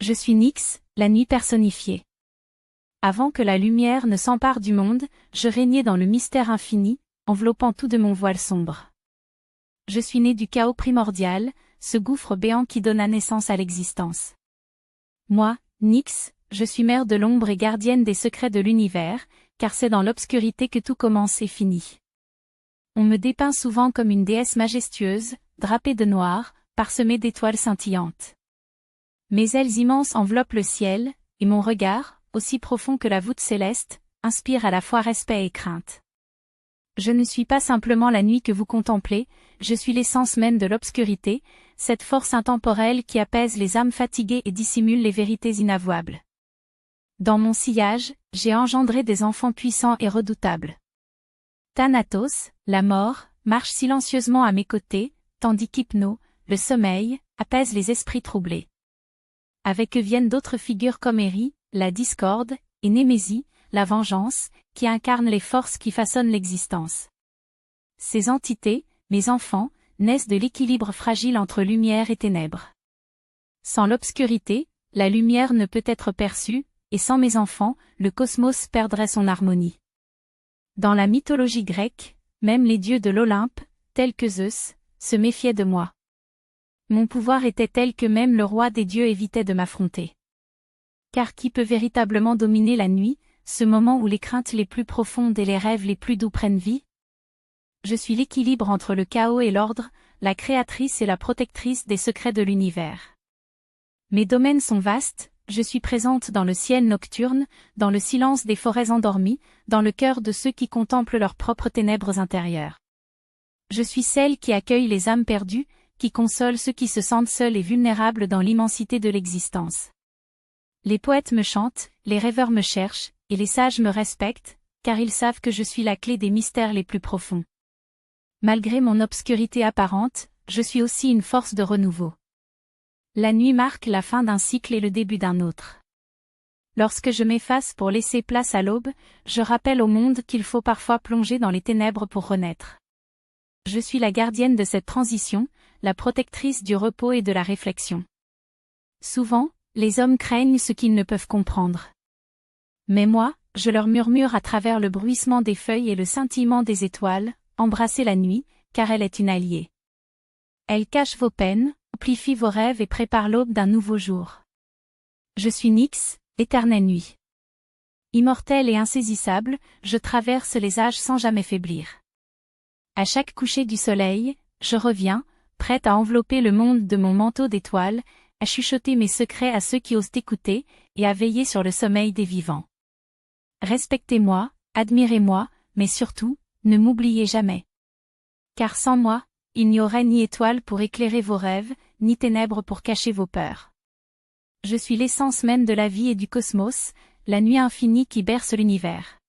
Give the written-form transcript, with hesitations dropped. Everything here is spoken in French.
Je suis Nyx, la nuit personnifiée. Avant que la lumière ne s'empare du monde, je régnais dans le mystère infini, enveloppant tout de mon voile sombre. Je suis né du chaos primordial, ce gouffre béant qui donna naissance à l'existence. Moi, Nyx, je suis mère de l'ombre et gardienne des secrets de l'univers, car c'est dans l'obscurité que tout commence et finit. On me dépeint souvent comme une déesse majestueuse, drapée de noir, parsemée d'étoiles scintillantes. Mes ailes immenses enveloppent le ciel, et mon regard, aussi profond que la voûte céleste, inspire à la fois respect et crainte. Je ne suis pas simplement la nuit que vous contemplez, je suis l'essence même de l'obscurité, cette force intemporelle qui apaise les âmes fatiguées et dissimule les vérités inavouables. Dans mon sillage, j'ai engendré des enfants puissants et redoutables. Thanatos, la mort, marche silencieusement à mes côtés, tandis qu'Hypno, le sommeil, apaise les esprits troublés. Avec eux viennent d'autres figures comme Eri, la discorde, et Némésie, la vengeance, qui incarnent les forces qui façonnent l'existence. Ces entités, mes enfants, naissent de l'équilibre fragile entre lumière et ténèbres. Sans l'obscurité, la lumière ne peut être perçue, et sans mes enfants, le cosmos perdrait son harmonie. Dans la mythologie grecque, même les dieux de l'Olympe, tels que Zeus, se méfiaient de moi. Mon pouvoir était tel que même le roi des dieux évitait de m'affronter. Car qui peut véritablement dominer la nuit, ce moment où les craintes les plus profondes et les rêves les plus doux prennent vie? Je suis l'équilibre entre le chaos et l'ordre, la créatrice et la protectrice des secrets de l'univers. Mes domaines sont vastes, je suis présente dans le ciel nocturne, dans le silence des forêts endormies, dans le cœur de ceux qui contemplent leurs propres ténèbres intérieures. Je suis celle qui accueille les âmes perdues, qui console ceux qui se sentent seuls et vulnérables dans l'immensité de l'existence. Les poètes me chantent, les rêveurs me cherchent, et les sages me respectent, car ils savent que je suis la clé des mystères les plus profonds. Malgré mon obscurité apparente, je suis aussi une force de renouveau. La nuit marque la fin d'un cycle et le début d'un autre. Lorsque je m'efface pour laisser place à l'aube, je rappelle au monde qu'il faut parfois plonger dans les ténèbres pour renaître. Je suis la gardienne de cette transition, la protectrice du repos et de la réflexion. Souvent, les hommes craignent ce qu'ils ne peuvent comprendre. Mais moi, je leur murmure à travers le bruissement des feuilles et le scintillement des étoiles, embrassez la nuit, car elle est une alliée. Elle cache vos peines, amplifie vos rêves et prépare l'aube d'un nouveau jour. Je suis Nyx, éternelle nuit. Immortelle et insaisissable, je traverse les âges sans jamais faiblir. À chaque coucher du soleil, je reviens, prête à envelopper le monde de mon manteau d'étoiles, à chuchoter mes secrets à ceux qui osent écouter, et à veiller sur le sommeil des vivants. Respectez-moi, admirez-moi, mais surtout, ne m'oubliez jamais. Car sans moi, il n'y aurait ni étoile pour éclairer vos rêves, ni ténèbres pour cacher vos peurs. Je suis l'essence même de la vie et du cosmos, la nuit infinie qui berce l'univers.